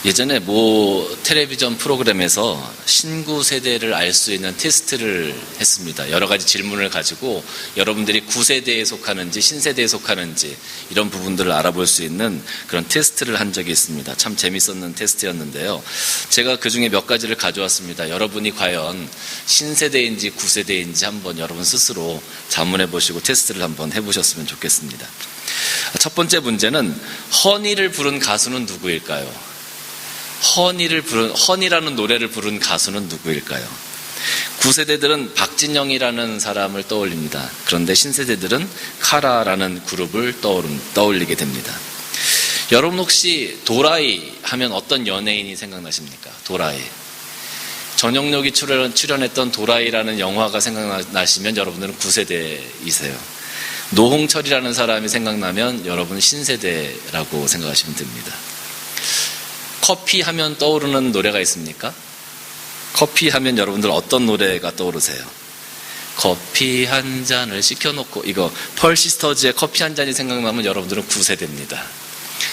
예전에 모 텔레비전 프로그램에서 신구 세대를 알 수 있는 테스트를 했습니다. 여러 가지 질문을 가지고 여러분들이 9세대에 속하는지 신세대에 속하는지 이런 부분들을 알아볼 수 있는 그런 테스트를 한 적이 있습니다. 참 재밌었는 테스트였는데요. 제가 그 중에 몇 가지를 가져왔습니다. 여러분이 과연 신세대인지 9세대인지 한번 여러분 스스로 자문해 보시고 테스트를 한번 해보셨으면 좋겠습니다. 첫 번째 문제는 허니를 부른 가수는 누구일까요? 허니라는 노래를 부른 가수는 누구일까요? 9세대들은 박진영이라는 사람을 떠올립니다. 그런데 신세대들은 카라라는 그룹을 떠올리게 됩니다. 여러분 혹시 도라이 하면 어떤 연예인이 생각나십니까? 도라이. 전영록이 출연했던 도라이라는 영화가 생각나시면 여러분들은 9세대이세요. 노홍철이라는 사람이 생각나면 여러분은 신세대라고 생각하시면 됩니다. 커피 하면 떠오르는 노래가 있습니까? 커피 하면 여러분들 어떤 노래가 떠오르세요? 커피 한 잔을 시켜놓고 이거 펄시스터즈의 커피 한 잔이 생각나면 여러분들은 9세대입니다.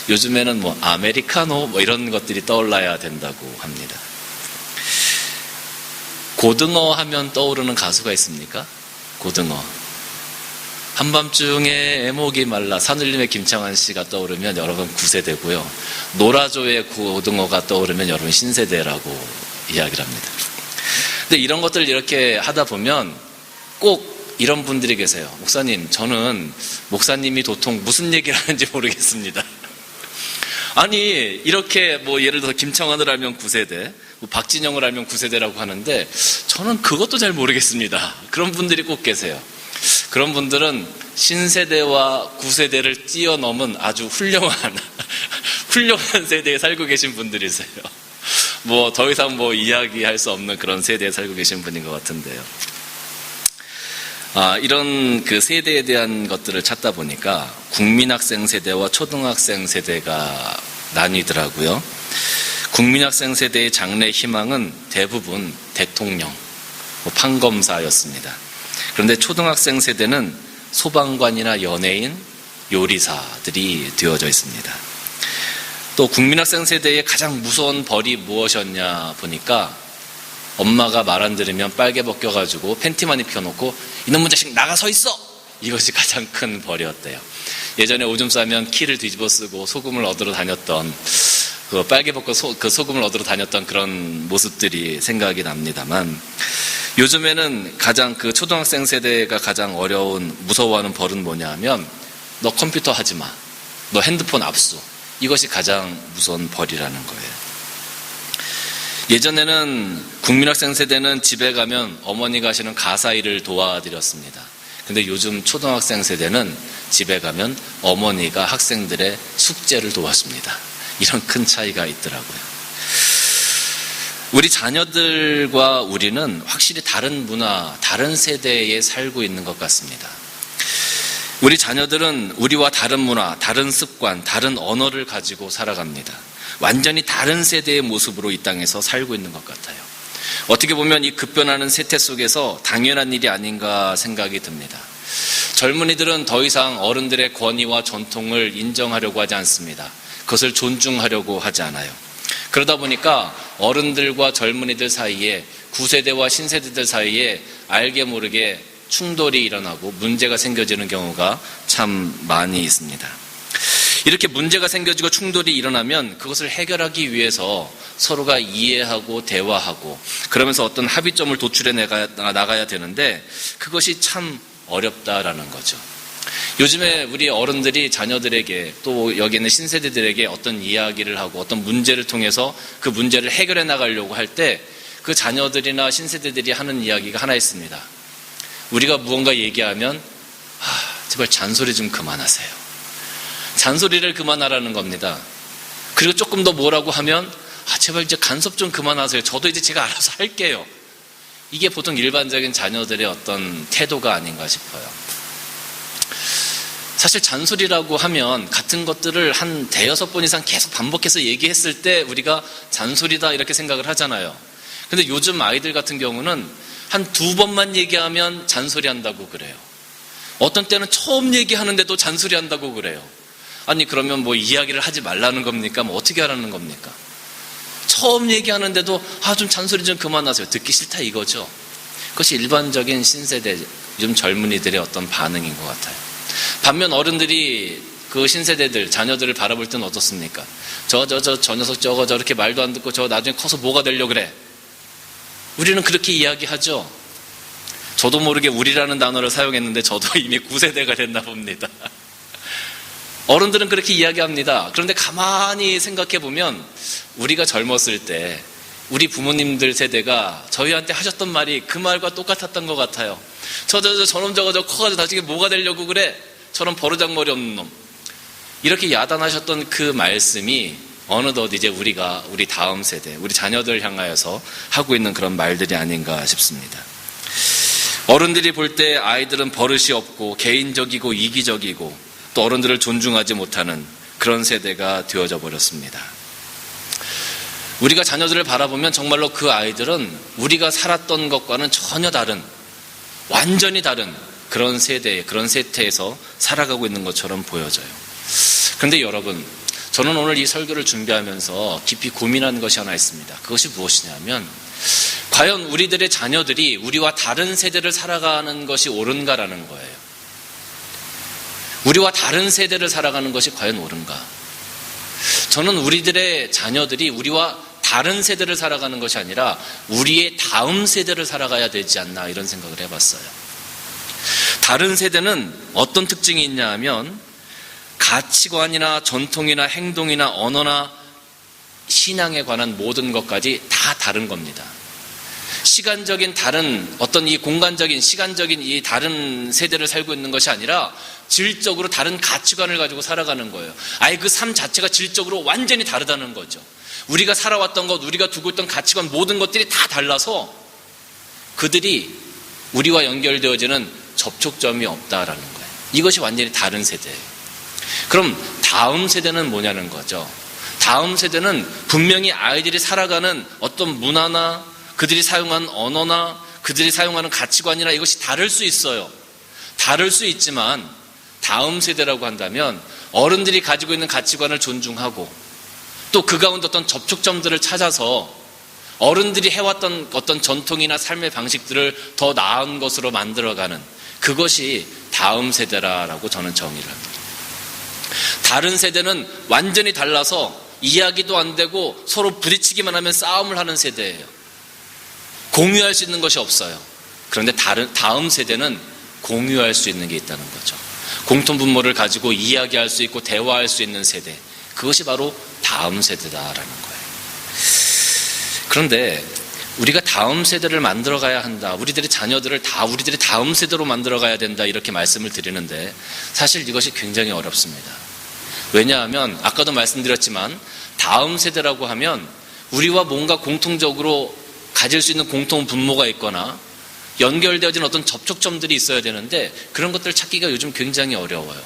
요즘에는 뭐 아메리카노 뭐 이런 것들이 떠올라야 된다고 합니다. 고등어 하면 떠오르는 가수가 있습니까? 고등어. 한밤중에 애목이 말라 산울림의 김창완 씨가 떠오르면 여러분 9세대고요. 노라조의 고등어가 떠오르면 여러분 신세대라고 이야기를 합니다. 근데 이런 것들을 이렇게 하다 보면 꼭 이런 분들이 계세요. 목사님, 저는 목사님이 도통 무슨 얘기를 하는지 모르겠습니다. 아니 이렇게 뭐 예를 들어서 김창완을 알면 9세대, 뭐 박진영을 알면 9세대라고 하는데 저는 그것도 잘 모르겠습니다. 그런 분들이 꼭 계세요. 그런 분들은 신세대와 9세대를 뛰어넘은 아주 훌륭한 세대에 살고 계신 분들이세요. 뭐 더 이상 뭐 이야기할 수 없는 그런 세대에 살고 계신 분인 것 같은데요. 이런 그 세대에 대한 것들을 찾다 보니까 국민학생 세대와 초등학생 세대가 나뉘더라고요. 국민학생 세대의 장래 희망은 대부분 대통령, 판검사였습니다. 그런데 초등학생 세대는 소방관이나 연예인, 요리사들이 되어져 있습니다. 또 국민학생 세대의 가장 무서운 벌이 무엇이었냐 보니까 엄마가 말 안 들으면 빨개 벗겨가지고 팬티만 입혀놓고 이놈의 자식 나가 서 있어! 이것이 가장 큰 벌이었대요. 예전에 오줌 싸면 키를 뒤집어 쓰고 소금을 얻으러 다녔던 그 빨개 벗고 그 소금을 얻으러 다녔던 그런 모습들이 생각이 납니다만 요즘에는 가장 그 초등학생 세대가 가장 어려운 무서워하는 벌은 뭐냐 하면 너 컴퓨터 하지 마. 너 핸드폰 압수. 이것이 가장 무서운 벌이라는 거예요. 예전에는 국민학생 세대는 집에 가면 어머니가 하시는 가사 일을 도와드렸습니다. 근데 요즘 초등학생 세대는 집에 가면 어머니가 학생들의 숙제를 도와줍니다. 이런 큰 차이가 있더라고요. 우리 자녀들과 우리는 확실히 다른 문화, 다른 세대에 살고 있는 것 같습니다. 우리 자녀들은 우리와 다른 문화, 다른 습관, 다른 언어를 가지고 살아갑니다. 완전히 다른 세대의 모습으로 이 땅에서 살고 있는 것 같아요. 어떻게 보면 이 급변하는 세태 속에서 당연한 일이 아닌가 생각이 듭니다. 젊은이들은 더 이상 어른들의 권위와 전통을 인정하려고 하지 않습니다. 그것을 존중하려고 하지 않아요. 그러다 보니까 어른들과 젊은이들 사이에 9세대와 신세대들 사이에 알게 모르게 충돌이 일어나고 문제가 생겨지는 경우가 참 많이 있습니다. 이렇게 문제가 생겨지고 충돌이 일어나면 그것을 해결하기 위해서 서로가 이해하고 대화하고 그러면서 어떤 합의점을 도출해 나가야 되는데 그것이 참 어렵다라는 거죠. 요즘에 우리 어른들이 자녀들에게 또 여기 있는 신세대들에게 어떤 이야기를 하고 어떤 문제를 통해서 그 문제를 해결해 나가려고 할 때 그 자녀들이나 신세대들이 하는 이야기가 하나 있습니다. 우리가 무언가 얘기하면 제발 잔소리 좀 그만하세요. 잔소리를 그만하라는 겁니다. 그리고 조금 더 뭐라고 하면 제발 이제 간섭 좀 그만하세요. 저도 이제 제가 알아서 할게요. 이게 보통 일반적인 자녀들의 어떤 태도가 아닌가 싶어요. 사실 잔소리라고 하면 같은 것들을 한 대여섯 번 이상 계속 반복해서 얘기했을 때 우리가 잔소리다 이렇게 생각을 하잖아요. 근데 요즘 아이들 같은 경우는 한 두 번만 얘기하면 잔소리한다고 그래요. 어떤 때는 처음 얘기하는데도 잔소리한다고 그래요. 아니 그러면 뭐 이야기를 하지 말라는 겁니까? 뭐 어떻게 하라는 겁니까? 처음 얘기하는데도 좀 잔소리 좀 그만하세요. 듣기 싫다 이거죠. 그것이 일반적인 신세대 요즘 젊은이들의 어떤 반응인 것 같아요. 반면 어른들이 그 신세대들 자녀들을 바라볼 때는 어떻습니까? 저 녀석 저렇게 말도 안 듣고 저 나중에 커서 뭐가 되려고 그래. 우리는 그렇게 이야기하죠. 저도 모르게 우리라는 단어를 사용했는데 저도 이미 9세대가 됐나 봅니다. 어른들은 그렇게 이야기합니다. 그런데 가만히 생각해 보면 우리가 젊었을 때 우리 부모님들 세대가 저희한테 하셨던 말이 그 말과 똑같았던 것 같아요. 저놈 저거 커가지고 나중에 뭐가 되려고 그래? 저런 버르장머리 없는 놈. 이렇게 야단하셨던 그 말씀이 어느덧 이제 우리 다음 세대, 우리 자녀들 향하여서 하고 있는 그런 말들이 아닌가 싶습니다. 어른들이 볼 때 아이들은 버릇이 없고 개인적이고 이기적이고 또 어른들을 존중하지 못하는 그런 세대가 되어져 버렸습니다. 우리가 자녀들을 바라보면 정말로 그 아이들은 우리가 살았던 것과는 전혀 다른, 완전히 다른 그런 세대, 그런 세태에서 살아가고 있는 것처럼 보여져요. 그런데 여러분, 저는 오늘 이 설교를 준비하면서 깊이 고민한 것이 하나 있습니다. 그것이 무엇이냐면 과연 우리들의 자녀들이 우리와 다른 세대를 살아가는 것이 옳은가라는 거예요. 우리와 다른 세대를 살아가는 것이 과연 옳은가? 저는 우리들의 자녀들이 우리와 다른 세대를 살아가는 것이 아니라 우리의 다음 세대를 살아가야 되지 않나 이런 생각을 해봤어요. 다른 세대는 어떤 특징이 있냐 하면 가치관이나 전통이나 행동이나 언어나 신앙에 관한 모든 것까지 다 다른 겁니다. 시간적인 다른 어떤 이 공간적인 시간적인 이 다른 세대를 살고 있는 것이 아니라 질적으로 다른 가치관을 가지고 살아가는 거예요. 아예 그 삶 자체가 질적으로 완전히 다르다는 거죠. 우리가 살아왔던 것, 우리가 두고 있던 가치관 모든 것들이 다 달라서 그들이 우리와 연결되어지는 접촉점이 없다라는 거예요. 이것이 완전히 다른 세대예요. 그럼 다음 세대는 뭐냐는 거죠. 다음 세대는 분명히 아이들이 살아가는 어떤 문화나 그들이 사용하는 언어나 그들이 사용하는 가치관이나 이것이 다를 수 있어요. 다를 수 있지만 다음 세대라고 한다면 어른들이 가지고 있는 가치관을 존중하고 또 그 가운데 어떤 접촉점들을 찾아서 어른들이 해왔던 어떤 전통이나 삶의 방식들을 더 나은 것으로 만들어가는 그것이 다음 세대라고 저는 정의를 합니다. 다른 세대는 완전히 달라서 이야기도 안 되고 서로 부딪히기만 하면 싸움을 하는 세대예요. 공유할 수 있는 것이 없어요. 그런데 다음 세대는 공유할 수 있는 게 있다는 거죠. 공통분모를 가지고 이야기할 수 있고 대화할 수 있는 세대. 그것이 바로 다음 세대다라는 거예요. 그런데 우리가 다음 세대를 만들어가야 한다. 우리들의 자녀들을 우리들의 다음 세대로 만들어가야 된다. 이렇게 말씀을 드리는데 사실 이것이 굉장히 어렵습니다. 왜냐하면 아까도 말씀드렸지만 다음 세대라고 하면 우리와 뭔가 공통적으로 가질 수 있는 공통 분모가 있거나 연결되어진 어떤 접촉점들이 있어야 되는데 그런 것들을 찾기가 요즘 굉장히 어려워요.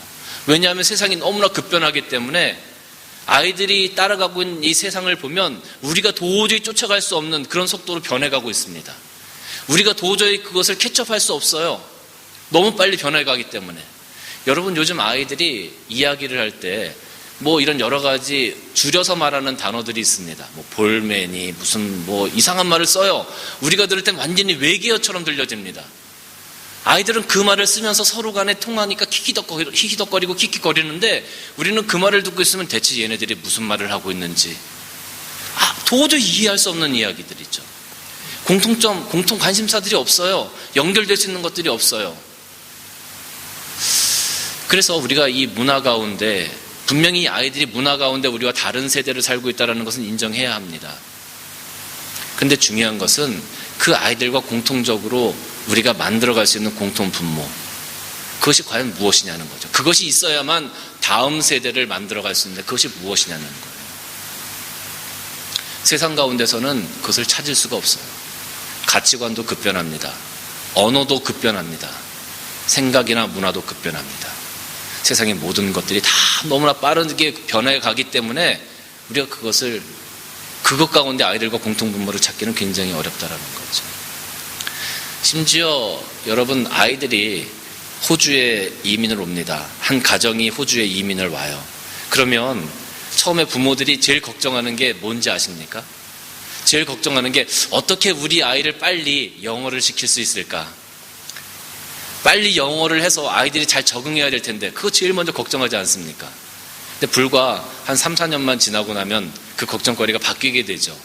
왜냐하면 세상이 너무나 급변하기 때문에 아이들이 따라가고 있는 이 세상을 보면 우리가 도저히 쫓아갈 수 없는 그런 속도로 변해가고 있습니다. 우리가 도저히 그것을 캐치업할 수 없어요. 너무 빨리 변해가기 때문에. 여러분 요즘 아이들이 이야기를 할 때 뭐 이런 여러 가지 줄여서 말하는 단어들이 있습니다. 뭐 볼매니 무슨 뭐 이상한 말을 써요. 우리가 들을 땐 완전히 외계어처럼 들려집니다. 아이들은 그 말을 쓰면서 서로 간에 통하니까 히히덕거리고 킥킥거리는데 우리는 그 말을 듣고 있으면 대체 얘네들이 무슨 말을 하고 있는지 도저히 이해할 수 없는 이야기들이죠. 공통 관심사들이 없어요. 연결될 수 있는 것들이 없어요. 그래서 우리가 이 문화 가운데 분명히 아이들이 문화 가운데 우리와 다른 세대를 살고 있다는 것은 인정해야 합니다. 그런데 중요한 것은 그 아이들과 공통적으로 우리가 만들어갈 수 있는 공통 분모, 그것이 과연 무엇이냐는 거죠. 그것이 있어야만 다음 세대를 만들어갈 수 있는데 그것이 무엇이냐는 거예요. 세상 가운데서는 그것을 찾을 수가 없어요. 가치관도 급변합니다. 언어도 급변합니다. 생각이나 문화도 급변합니다. 세상의 모든 것들이 다 너무나 빠르게 변해 가기 때문에 우리가 그것 가운데 아이들과 공통분모를 찾기는 굉장히 어렵다라는 거죠. 심지어 여러분 아이들이 호주에 이민을 옵니다. 한 가정이 호주에 이민을 와요. 그러면 처음에 부모들이 제일 걱정하는 게 뭔지 아십니까? 제일 걱정하는 게 어떻게 우리 아이를 빨리 영어를 시킬 수 있을까? 빨리 영어를 해서 아이들이 잘 적응해야 될 텐데 그거 제일 먼저 걱정하지 않습니까? 근데 불과 한 3, 4년만 지나고 나면 그 걱정거리가 바뀌게 되죠.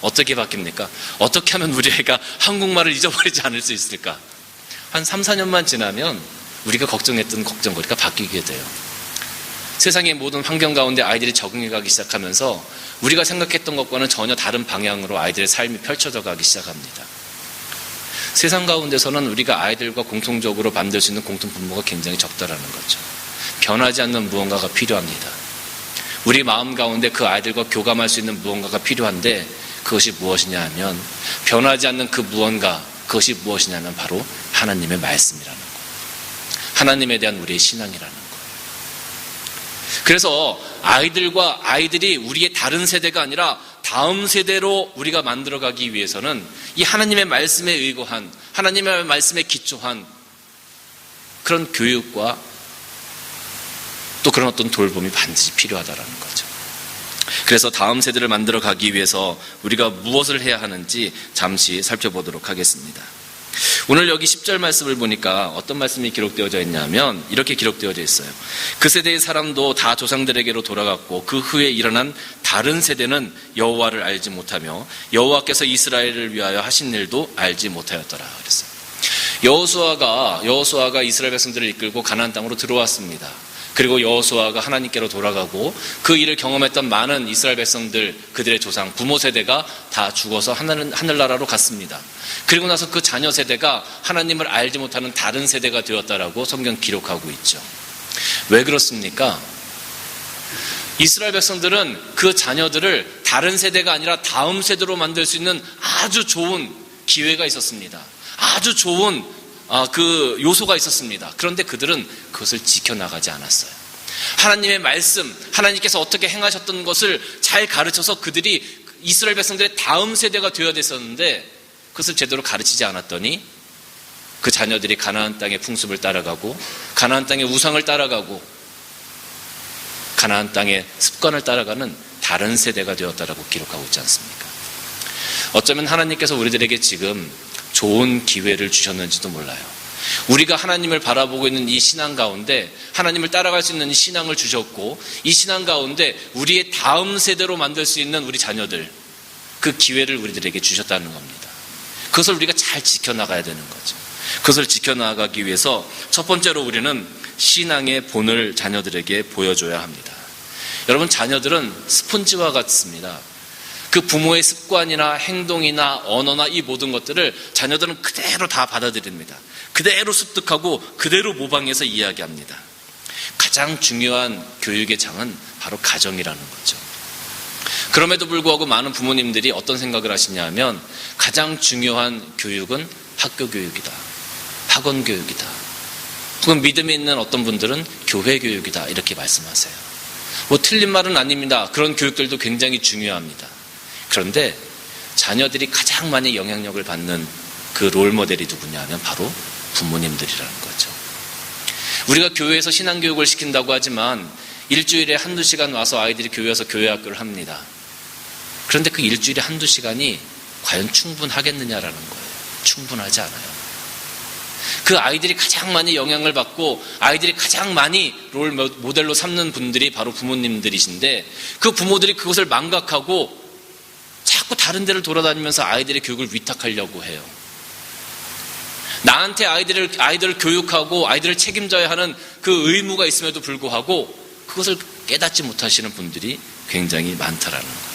어떻게 바뀝니까? 어떻게 하면 우리 애가 한국말을 잊어버리지 않을 수 있을까? 한 3, 4년만 지나면 우리가 걱정했던 걱정거리가 바뀌게 돼요. 세상의 모든 환경 가운데 아이들이 적응해가기 시작하면서 우리가 생각했던 것과는 전혀 다른 방향으로 아이들의 삶이 펼쳐져 가기 시작합니다. 세상 가운데서는 우리가 아이들과 공통적으로 만들 수 있는 공통분모가 굉장히 적다라는 거죠. 변하지 않는 무언가가 필요합니다. 우리 마음 가운데 그 아이들과 교감할 수 있는 무언가가 필요한데 그것이 무엇이냐 하면 변하지 않는 그 무언가, 그것이 무엇이냐면 바로 하나님의 말씀이라는 거예요. 하나님에 대한 우리의 신앙이라는 거예요. 그래서 아이들이 우리의 다른 세대가 아니라 다음 세대로 우리가 만들어가기 위해서는 이 하나님의 말씀에 의거한, 하나님의 말씀에 기초한 그런 교육과 또 그런 어떤 돌봄이 반드시 필요하다라는 거죠. 그래서 다음 세대를 만들어가기 위해서 우리가 무엇을 해야 하는지 잠시 살펴보도록 하겠습니다. 오늘 여기 10절 말씀을 보니까 어떤 말씀이 기록되어져 있냐면 이렇게 기록되어져 있어요. 그 세대의 사람도 다 조상들에게로 돌아갔고 그 후에 일어난 다른 세대는 여호와를 알지 못하며 여호와께서 이스라엘을 위하여 하신 일도 알지 못하였더라 그랬어요. 여호수아가 이스라엘 백성들을 이끌고 가나안 땅으로 들어왔습니다. 그리고 여호수아가 하나님께로 돌아가고 그 일을 경험했던 많은 이스라엘 백성들, 그들의 조상, 부모 세대가 다 죽어서 하늘나라로 갔습니다. 그리고 나서 그 자녀 세대가 하나님을 알지 못하는 다른 세대가 되었다라고 성경 기록하고 있죠. 왜 그렇습니까? 이스라엘 백성들은 그 자녀들을 다른 세대가 아니라 다음 세대로 만들 수 있는 아주 좋은 기회가 있었습니다. 아주 좋은 그 요소가 있었습니다. 그런데 그들은 그것을 지켜나가지 않았어요. 하나님의 말씀, 하나님께서 어떻게 행하셨던 것을 잘 가르쳐서 그들이 이스라엘 백성들의 다음 세대가 되어야 됐었는데 그것을 제대로 가르치지 않았더니 그 자녀들이 가나안 땅의 풍습을 따라가고 가나안 땅의 우상을 따라가고 가나안 땅의 습관을 따라가는 다른 세대가 되었다라고 기록하고 있지 않습니까? 어쩌면 하나님께서 우리들에게 지금 좋은 기회를 주셨는지도 몰라요. 우리가 하나님을 바라보고 있는 이 신앙 가운데 하나님을 따라갈 수 있는 이 신앙을 주셨고 이 신앙 가운데 우리의 다음 세대로 만들 수 있는 우리 자녀들, 그 기회를 우리들에게 주셨다는 겁니다. 그것을 우리가 잘 지켜나가야 되는 거죠. 그것을 지켜나가기 위해서 첫 번째로 우리는 신앙의 본을 자녀들에게 보여줘야 합니다. 여러분, 자녀들은 스폰지와 같습니다. 그 부모의 습관이나 행동이나 언어나 이 모든 것들을 자녀들은 그대로 다 받아들입니다. 그대로 습득하고 그대로 모방해서 이야기합니다. 가장 중요한 교육의 장은 바로 가정이라는 거죠. 그럼에도 불구하고 많은 부모님들이 어떤 생각을 하시냐 하면 가장 중요한 교육은 학교 교육이다, 학원 교육이다, 혹은 믿음이 있는 어떤 분들은 교회 교육이다 이렇게 말씀하세요. 뭐 틀린 말은 아닙니다. 그런 교육들도 굉장히 중요합니다. 그런데 자녀들이 가장 많이 영향력을 받는 그 롤모델이 누구냐 하면 바로 부모님들이라는 거죠. 우리가 교회에서 신앙교육을 시킨다고 하지만 일주일에 한두 시간 와서 아이들이 교회에서 교회학교를 합니다. 그런데 그 일주일에 한두 시간이 과연 충분하겠느냐라는 거예요. 충분하지 않아요. 그 아이들이 가장 많이 영향을 받고 아이들이 가장 많이 롤 모델로 삼는 분들이 바로 부모님들이신데 그 부모들이 그것을 망각하고 자꾸 다른 데를 돌아다니면서 아이들의 교육을 위탁하려고 해요. 나한테 아이들을 교육하고 아이들을 책임져야 하는 그 의무가 있음에도 불구하고 그것을 깨닫지 못하시는 분들이 굉장히 많다라는 거예요.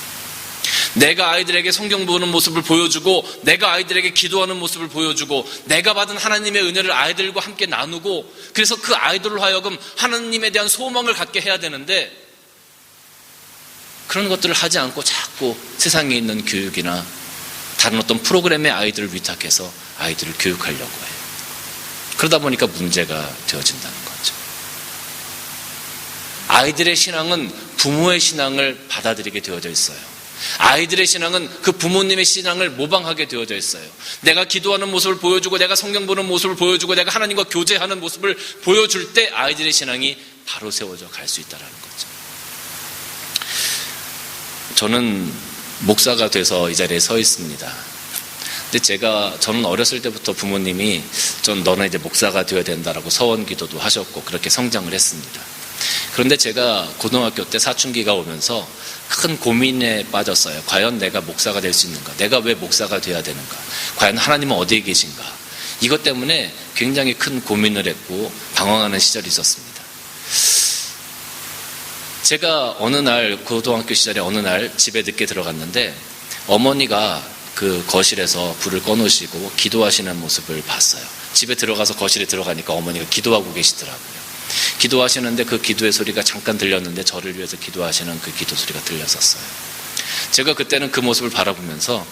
내가 아이들에게 성경 보는 모습을 보여주고 내가 아이들에게 기도하는 모습을 보여주고 내가 받은 하나님의 은혜를 아이들과 함께 나누고 그래서 그 아이들로 하여금 하나님에 대한 소망을 갖게 해야 되는데 그런 것들을 하지 않고 자꾸 세상에 있는 교육이나 다른 어떤 프로그램에 아이들을 위탁해서 아이들을 교육하려고 해요. 그러다 보니까 문제가 되어진다는 거죠. 아이들의 신앙은 부모의 신앙을 받아들이게 되어져 있어요. 아이들의 신앙은 그 부모님의 신앙을 모방하게 되어져 있어요. 내가 기도하는 모습을 보여주고 내가 성경 보는 모습을 보여주고 내가 하나님과 교제하는 모습을 보여줄 때 아이들의 신앙이 바로 세워져 갈 수 있다는 거죠. 저는 목사가 돼서 이 자리에 서 있습니다. 근데 저는 어렸을 때부터 부모님이 너는 이제 목사가 되어야 된다라고 서원 기도도 하셨고 그렇게 성장을 했습니다. 그런데 제가 고등학교 때 사춘기가 오면서 큰 고민에 빠졌어요. 과연 내가 목사가 될 수 있는가? 내가 왜 목사가 돼야 되는가? 과연 하나님은 어디에 계신가? 이것 때문에 굉장히 큰 고민을 했고 방황하는 시절이 있었습니다. 제가 고등학교 시절에 어느 날 집에 늦게 들어갔는데 어머니가 그 거실에서 불을 꺼놓으시고 기도하시는 모습을 봤어요. 집에 들어가서 거실에 들어가니까 어머니가 기도하고 계시더라고요. 기도하시는데 그 기도의 소리가 잠깐 들렸는데 저를 위해서 기도하시는 그 기도 소리가 들렸었어요. 제가 그때는 그 모습을 바라보면서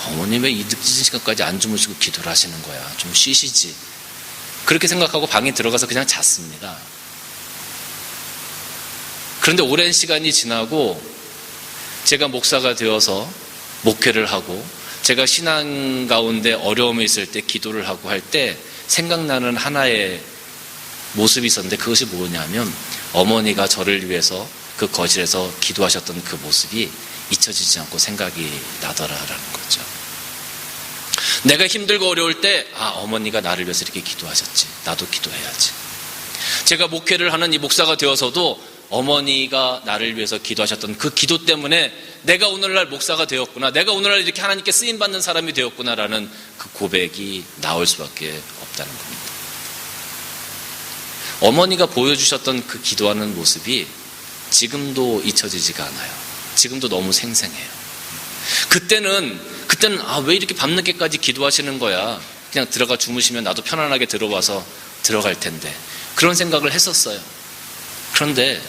어머니 왜 이 늦은 시간까지 안 주무시고 기도를 하시는 거야? 좀 쉬시지. 그렇게 생각하고 방에 들어가서 그냥 잤습니다. 그런데 오랜 시간이 지나고 제가 목사가 되어서 목회를 하고 제가 신앙 가운데 어려움이 있을 때 기도를 하고 할 때 생각나는 하나의 모습이 있었는데 그것이 뭐냐면 어머니가 저를 위해서 그 거실에서 기도하셨던 그 모습이 잊혀지지 않고 생각이 나더라라는 거죠. 내가 힘들고 어려울 때 어머니가 나를 위해서 이렇게 기도하셨지. 나도 기도해야지. 제가 목회를 하는 이 목사가 되어서도 어머니가 나를 위해서 기도하셨던 그 기도 때문에 내가 오늘날 목사가 되었구나. 내가 오늘날 이렇게 하나님께 쓰임받는 사람이 되었구나라는 그 고백이 나올 수밖에 없다는 겁니다. 어머니가 보여주셨던 그 기도하는 모습이 지금도 잊혀지지가 않아요. 지금도 너무 생생해요. 그때는 왜 이렇게 밤늦게까지 기도하시는 거야. 그냥 들어가 주무시면 나도 편안하게 들어와서 들어갈 텐데. 그런 생각을 했었어요. 그런데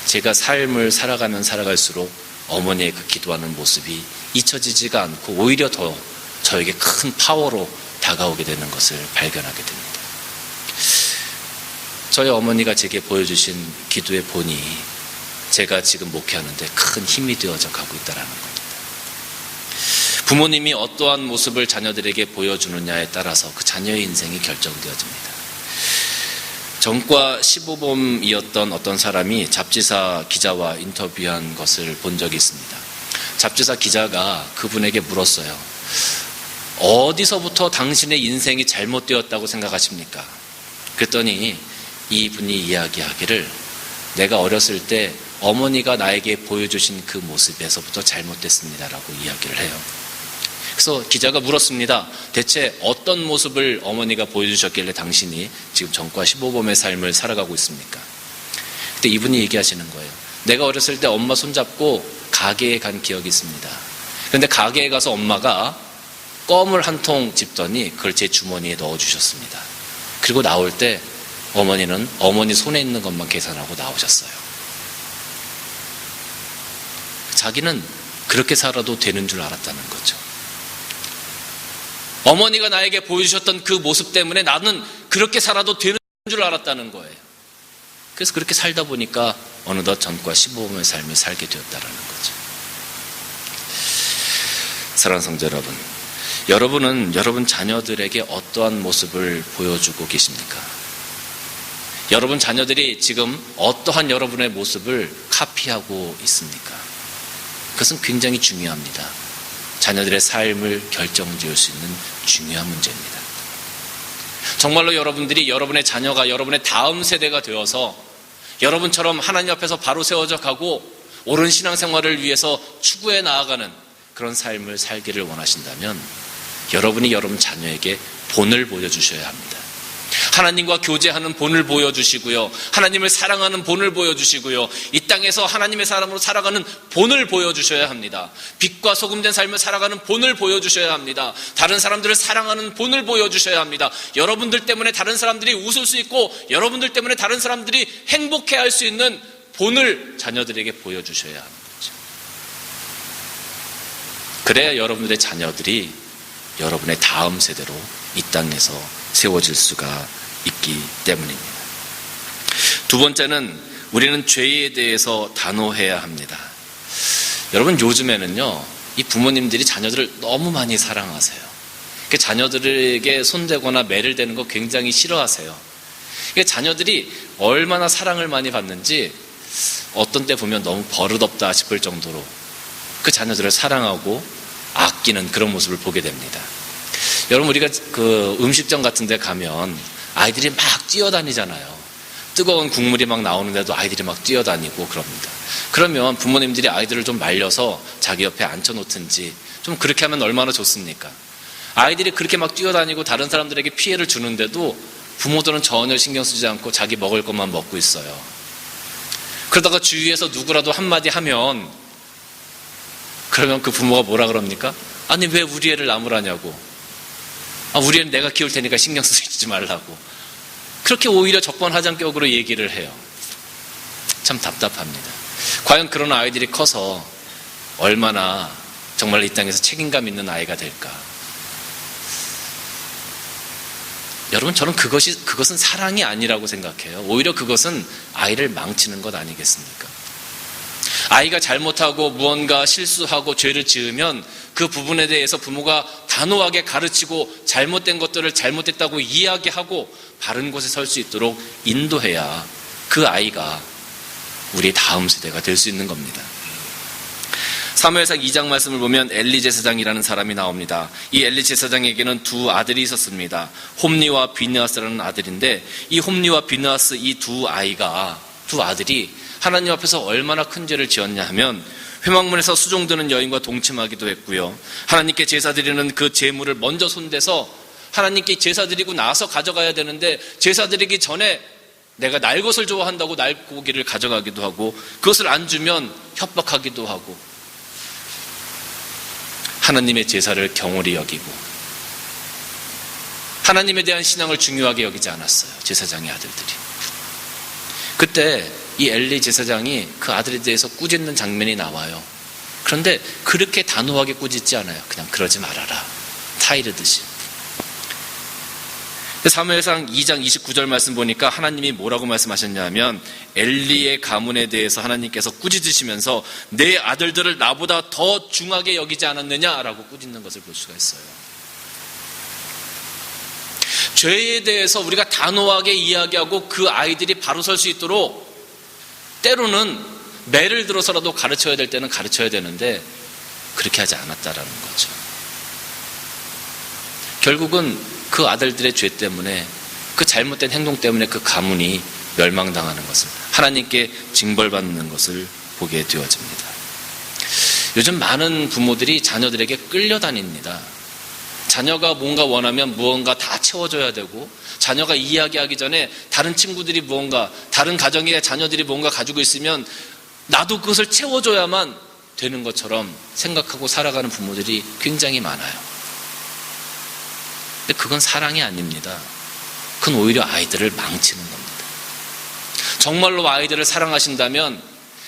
제가 삶을 살아가면 살아갈수록 어머니의 그 기도하는 모습이 잊혀지지가 않고 오히려 더 저에게 큰 파워로 다가오게 되는 것을 발견하게 됩니다. 저희 어머니가 제게 보여주신 기도의 본이 제가 지금 목회하는데 큰 힘이 되어져 가고 있다는 겁니다. 부모님이 어떠한 모습을 자녀들에게 보여주느냐에 따라서 그 자녀의 인생이 결정되어집니다. 전과 시보범이었던 어떤 사람이 잡지사 기자와 인터뷰한 것을 본 적이 있습니다. 잡지사 기자가 그분에게 물었어요. 어디서부터 당신의 인생이 잘못되었다고 생각하십니까? 그랬더니 이분이 이야기하기를 내가 어렸을 때 어머니가 나에게 보여주신 그 모습에서부터 잘못됐습니다라고 이야기를 해요. 그래서 기자가 물었습니다. 대체 어떤 모습을 어머니가 보여주셨길래 당신이 지금 전과 시보범의 삶을 살아가고 있습니까? 그때 이분이 얘기하시는 거예요. 내가 어렸을 때 엄마 손잡고 가게에 간 기억이 있습니다. 그런데 가게에 가서 엄마가 껌을 한 통 집더니 그걸 제 주머니에 넣어주셨습니다. 그리고 나올 때 어머니는 어머니 손에 있는 것만 계산하고 나오셨어요. 자기는 그렇게 살아도 되는 줄 알았다는 거죠. 어머니가 나에게 보여주셨던 그 모습 때문에 나는 그렇게 살아도 되는 줄 알았다는 거예요. 그래서 그렇게 살다 보니까 어느덧 전과 시보범의 삶을 살게 되었다는 거죠. 사랑하는 성도 여러분, 여러분은 여러분 자녀들에게 어떠한 모습을 보여주고 계십니까? 여러분 자녀들이 지금 어떠한 여러분의 모습을 카피하고 있습니까? 그것은 굉장히 중요합니다. 자녀들의 삶을 결정지을 수 있는 중요한 문제입니다. 정말로 여러분들이 여러분의 자녀가 여러분의 다음 세대가 되어서 여러분처럼 하나님 앞에서 바로 세워져 가고 옳은 신앙생활을 위해서 추구해 나아가는 그런 삶을 살기를 원하신다면 여러분이 여러분 자녀에게 본을 보여주셔야 합니다. 하나님과 교제하는 본을 보여주시고요. 하나님을 사랑하는 본을 보여주시고요. 이 땅에서 하나님의 사람으로 살아가는 본을 보여주셔야 합니다. 빛과 소금된 삶을 살아가는 본을 보여주셔야 합니다. 다른 사람들을 사랑하는 본을 보여주셔야 합니다. 여러분들 때문에 다른 사람들이 웃을 수 있고 여러분들 때문에 다른 사람들이 행복해할 수 있는 본을 자녀들에게 보여주셔야 하는 거죠. 그래야 여러분들의 자녀들이 여러분의 다음 세대로 이 땅에서 세워질 수가 있기 때문입니다. 두 번째는 우리는 죄에 대해서 단호해야 합니다. 여러분 요즘에는요, 이 부모님들이 자녀들을 너무 많이 사랑하세요. 자녀들에게 손대거나 매를 대는 거 굉장히 싫어하세요. 자녀들이 얼마나 사랑을 많이 받는지 어떤 때 보면 너무 버릇없다 싶을 정도로 그 자녀들을 사랑하고 아끼는 그런 모습을 보게 됩니다. 여러분, 우리가 그 음식점 같은 데 가면 아이들이 막 뛰어다니잖아요. 뜨거운 국물이 막 나오는데도 아이들이 막 뛰어다니고 그럽니다. 그러면 부모님들이 아이들을 좀 말려서 자기 옆에 앉혀놓든지 좀 그렇게 하면 얼마나 좋습니까? 아이들이 그렇게 막 뛰어다니고 다른 사람들에게 피해를 주는데도 부모들은 전혀 신경 쓰지 않고 자기 먹을 것만 먹고 있어요. 그러다가 주위에서 누구라도 한마디 하면, 그러면 그 부모가 뭐라 그럽니까? 아니, 왜 우리 애를 나무라냐고. 우리 애는 내가 키울 테니까 신경 쓰지 말라고. 그렇게 오히려 적반하장격으로 얘기를 해요. 참 답답합니다. 과연 그런 아이들이 커서 얼마나 정말 이 땅에서 책임감 있는 아이가 될까? 여러분, 저는 그것은 사랑이 아니라고 생각해요. 오히려 그것은 아이를 망치는 것 아니겠습니까? 아이가 잘못하고 무언가 실수하고 죄를 지으면 그 부분에 대해서 부모가 단호하게 가르치고 잘못된 것들을 잘못됐다고 이야기하고 바른 곳에 설 수 있도록 인도해야 그 아이가 우리 다음 세대가 될 수 있는 겁니다. 사무엘상 2장 말씀을 보면 엘리 제사장이라는 사람이 나옵니다. 이 엘리 제사장에게는 두 아들이 있었습니다. 홈리와 비느하스라는 아들인데, 이 홈리와 비느하스 이 두 아들이 하나님 앞에서 얼마나 큰 죄를 지었냐 하면 회막문에서 수종드는 여인과 동침하기도 했고요. 하나님께 제사드리는 그 제물을 먼저 손대서 하나님께 제사드리고 나서 가져가야 되는데, 제사드리기 전에 내가 날 것을 좋아한다고 날고기를 가져가기도 하고, 그것을 안 주면 협박하기도 하고, 하나님의 제사를 경홀히 여기고 하나님에 대한 신앙을 중요하게 여기지 않았어요. 제사장의 아들들이. 그때 이 엘리 제사장이 그 아들에 대해서 꾸짖는 장면이 나와요. 그런데 그렇게 단호하게 꾸짖지 않아요. 그냥 그러지 말아라, 타이르듯이. 사무엘상 2장 29절 말씀 보니까 하나님이 뭐라고 말씀하셨냐면, 엘리의 가문에 대해서 하나님께서 꾸짖으시면서 내 아들들을 나보다 더 중하게 여기지 않았느냐라고 꾸짖는 것을 볼 수가 있어요. 죄에 대해서 우리가 단호하게 이야기하고 그 아이들이 바로 설 수 있도록 때로는 매를 들어서라도 가르쳐야 될 때는 가르쳐야 되는데 그렇게 하지 않았다라는 거죠. 결국은 그 아들들의 죄 때문에, 그 잘못된 행동 때문에 그 가문이 멸망당하는 것을, 하나님께 징벌받는 것을 보게 되어집니다. 요즘 많은 부모들이 자녀들에게 끌려다닙니다. 자녀가 뭔가 원하면 무언가 다 채워줘야 되고, 자녀가 이야기하기 전에 다른 친구들이 무언가, 다른 가정의 자녀들이 뭔가 가지고 있으면 나도 그것을 채워줘야만 되는 것처럼 생각하고 살아가는 부모들이 굉장히 많아요. 근데 그건 사랑이 아닙니다. 그건 오히려 아이들을 망치는 겁니다. 정말로 아이들을 사랑하신다면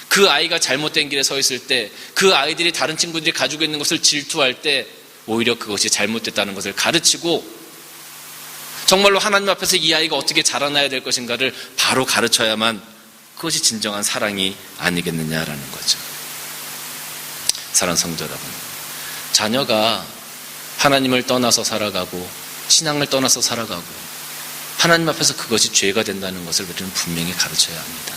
그 아이가 잘못된 길에 서 있을 때, 그 아이들이 다른 친구들이 가지고 있는 것을 질투할 때 오히려 그것이 잘못됐다는 것을 가르치고, 정말로 하나님 앞에서 이 아이가 어떻게 자라나야 될 것인가를 바로 가르쳐야만 그것이 진정한 사랑이 아니겠느냐라는 거죠. 사랑하는 성도 여러분, 자녀가 하나님을 떠나서 살아가고 신앙을 떠나서 살아가고 하나님 앞에서 그것이 죄가 된다는 것을 우리는 분명히 가르쳐야 합니다.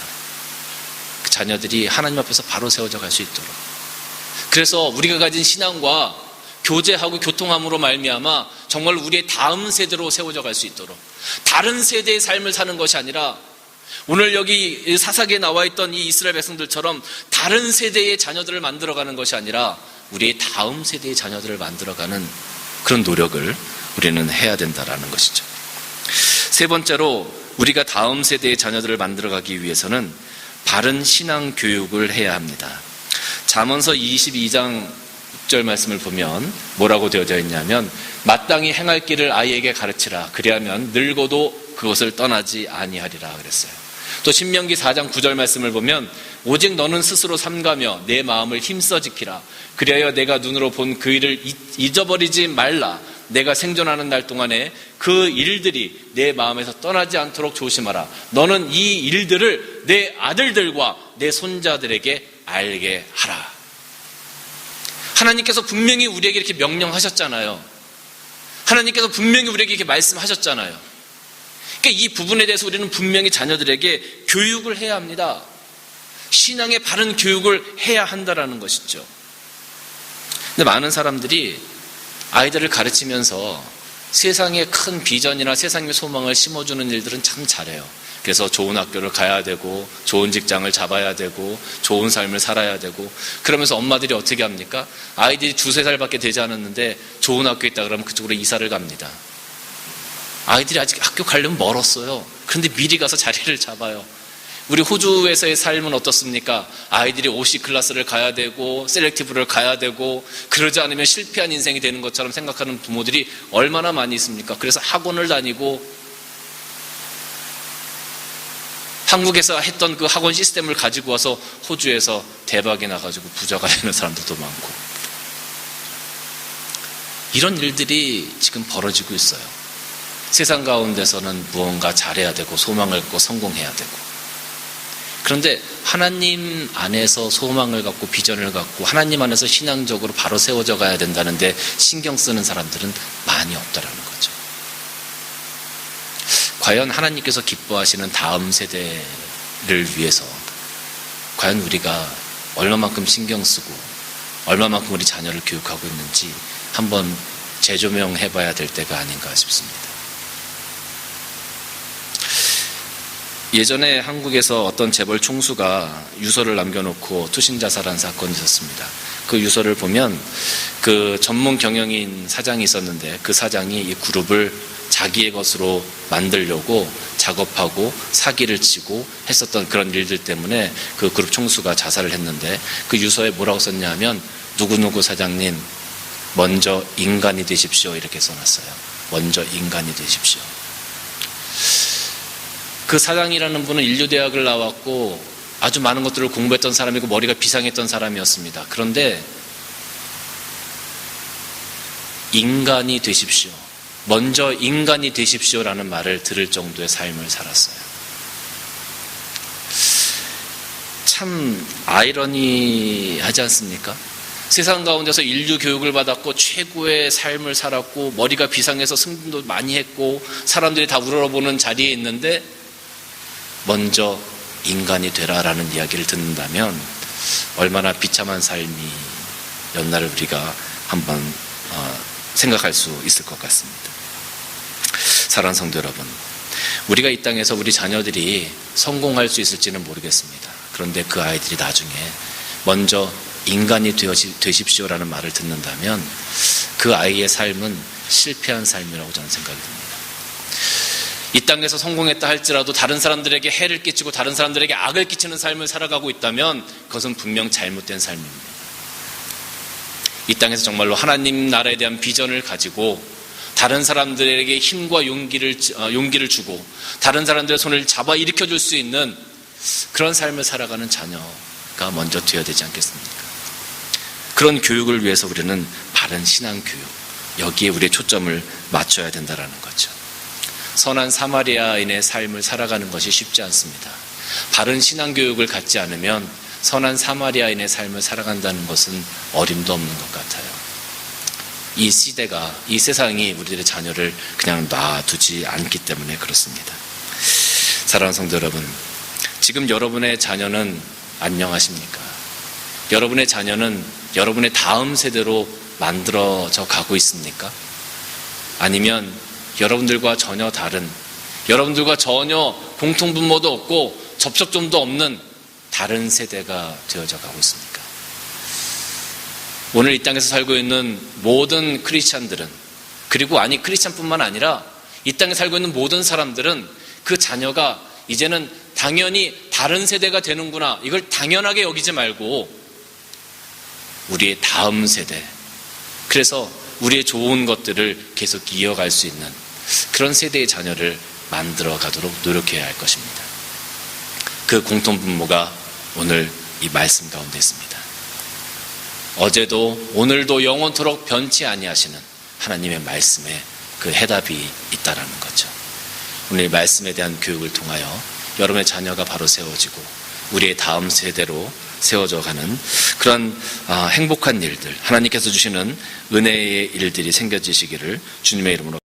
그 자녀들이 하나님 앞에서 바로 세워져 갈 수 있도록. 그래서 우리가 가진 신앙과 교제하고 교통함으로 말미암아 정말 우리의 다음 세대로 세워져 갈 수 있도록, 다른 세대의 삶을 사는 것이 아니라 오늘 여기 사사기에 나와 있던 이 이스라엘 백성들처럼 다른 세대의 자녀들을 만들어가는 것이 아니라 우리의 다음 세대의 자녀들을 만들어가는 그런 노력을 우리는 해야 된다라는 것이죠. 세 번째로, 우리가 다음 세대의 자녀들을 만들어가기 위해서는 바른 신앙 교육을 해야 합니다. 잠언서 22장 6절 말씀을 보면 뭐라고 되어져 있냐면, 마땅히 행할 길을 아이에게 가르치라. 그리하면 늙어도 그것을 떠나지 아니하리라 그랬어요. 또 신명기 4장 9절 말씀을 보면, 오직 너는 스스로 삼가며 내 마음을 힘써 지키라. 그리하여 내가 눈으로 본 그 일을 잊어버리지 말라. 내가 생존하는 날 동안에 그 일들이 내 마음에서 떠나지 않도록 조심하라. 너는 이 일들을 내 아들들과 내 손자들에게 알게 하라. 하나님께서 분명히 우리에게 이렇게 명령하셨잖아요. 하나님께서 분명히 우리에게 이렇게 말씀하셨잖아요. 그러니까 이 부분에 대해서 우리는 분명히 자녀들에게 교육을 해야 합니다. 신앙의 바른 교육을 해야 한다라는 것이죠. 근데 많은 사람들이 아이들을 가르치면서 세상에 큰 비전이나 세상의 소망을 심어주는 일들은 참 잘해요. 그래서 좋은 학교를 가야 되고 좋은 직장을 잡아야 되고 좋은 삶을 살아야 되고, 그러면서 엄마들이 어떻게 합니까? 아이들이 2-3살밖에 되지 않았는데 좋은 학교에 있다 그러면 그쪽으로 이사를 갑니다. 아이들이 아직 학교 가려면 멀었어요. 그런데 미리 가서 자리를 잡아요. 우리 호주에서의 삶은 어떻습니까? 아이들이 OC 클래스를 가야 되고 셀렉티브를 가야 되고, 그러지 않으면 실패한 인생이 되는 것처럼 생각하는 부모들이 얼마나 많이 있습니까? 그래서 학원을 다니고 한국에서 했던 그 학원 시스템을 가지고 와서 호주에서 대박이 나가지고 부자가 되는 사람들도 많고, 이런 일들이 지금 벌어지고 있어요. 세상 가운데서는 무언가 잘해야 되고 소망을 갖고 성공해야 되고, 그런데 하나님 안에서 소망을 갖고 비전을 갖고 하나님 안에서 신앙적으로 바로 세워져 가야 된다는데 신경 쓰는 사람들은 많이 없다라는 거죠. 과연 하나님께서 기뻐하시는 다음 세대를 위해서 과연 우리가 얼마만큼 신경 쓰고 얼마만큼 우리 자녀를 교육하고 있는지 한번 재조명해 봐야 될 때가 아닌가 싶습니다. 예전에 한국에서 어떤 재벌 총수가 유서를 남겨놓고 투신 자살한 사건이 있었습니다. 그 유서를 보면 그 전문 경영인 사장이 있었는데 그 사장이 이 그룹을 자기의 것으로 만들려고 작업하고 사기를 치고 했었던 그런 일들 때문에 그 그룹 총수가 자살을 했는데, 그 유서에 뭐라고 썼냐면 누구누구 사장님 먼저 인간이 되십시오 이렇게 써놨어요. 먼저 인간이 되십시오. 그 사장이라는 분은 인류대학을 나왔고 아주 많은 것들을 공부했던 사람이고 머리가 비상했던 사람이었습니다. 그런데 인간이 되십시오, 먼저 인간이 되십시오라는 말을 들을 정도의 삶을 살았어요. 참 아이러니하지 않습니까? 세상 가운데서 인류 교육을 받았고 최고의 삶을 살았고 머리가 비상해서 승진도 많이 했고 사람들이 다 우러러보는 자리에 있는데 먼저 인간이 되라라는 이야기를 듣는다면 얼마나 비참한 삶이었나를 우리가 한번 생각할 수 있을 것 같습니다. 사랑하는 성도 여러분, 우리가 이 땅에서 우리 자녀들이 성공할 수 있을지는 모르겠습니다. 그런데 그 아이들이 나중에 먼저 인간이 되십시오라는 말을 듣는다면 그 아이의 삶은 실패한 삶이라고 저는 생각이 듭니다. 이 땅에서 성공했다 할지라도 다른 사람들에게 해를 끼치고 다른 사람들에게 악을 끼치는 삶을 살아가고 있다면 그것은 분명 잘못된 삶입니다. 이 땅에서 정말로 하나님 나라에 대한 비전을 가지고 다른 사람들에게 힘과 용기를 주고 다른 사람들의 손을 잡아 일으켜줄 수 있는 그런 삶을 살아가는 자녀가 먼저 되어야 되지 않겠습니까? 그런 교육을 위해서 우리는 바른 신앙교육, 여기에 우리의 초점을 맞춰야 된다는 거죠. 선한 사마리아인의 삶을 살아가는 것이 쉽지 않습니다. 바른 신앙교육을 갖지 않으면 선한 사마리아인의 삶을 살아간다는 것은 어림도 없는 것 같아요. 이 시대가, 이 세상이 우리들의 자녀를 그냥 놔두지 않기 때문에 그렇습니다. 사랑하는 성도 여러분, 지금 여러분의 자녀는 안녕하십니까? 여러분의 자녀는 여러분의 다음 세대로 만들어져 가고 있습니까? 아니면 여러분들과 전혀 다른, 여러분들과 전혀 공통분모도 없고 접촉점도 없는 다른 세대가 되어져 가고 있습니까? 오늘 이 땅에서 살고 있는 모든 크리스찬들은, 그리고 크리스찬뿐만 아니라 이 땅에 살고 있는 모든 사람들은 그 자녀가 이제는 당연히 다른 세대가 되는구나, 이걸 당연하게 여기지 말고 우리의 다음 세대, 그래서 우리의 좋은 것들을 계속 이어갈 수 있는 그런 세대의 자녀를 만들어 가도록 노력해야 할 것입니다. 그 공통분모가 오늘 이 말씀 가운데 있습니다. 어제도 오늘도 영원토록 변치 아니하시는 하나님의 말씀에 그 해답이 있다라는 거죠. 오늘 이 말씀에 대한 교육을 통하여 여러분의 자녀가 바로 세워지고 우리의 다음 세대로 세워져 가는 그런 행복한 일들, 하나님께서 주시는 은혜의 일들이 생겨지시기를 주님의 이름으로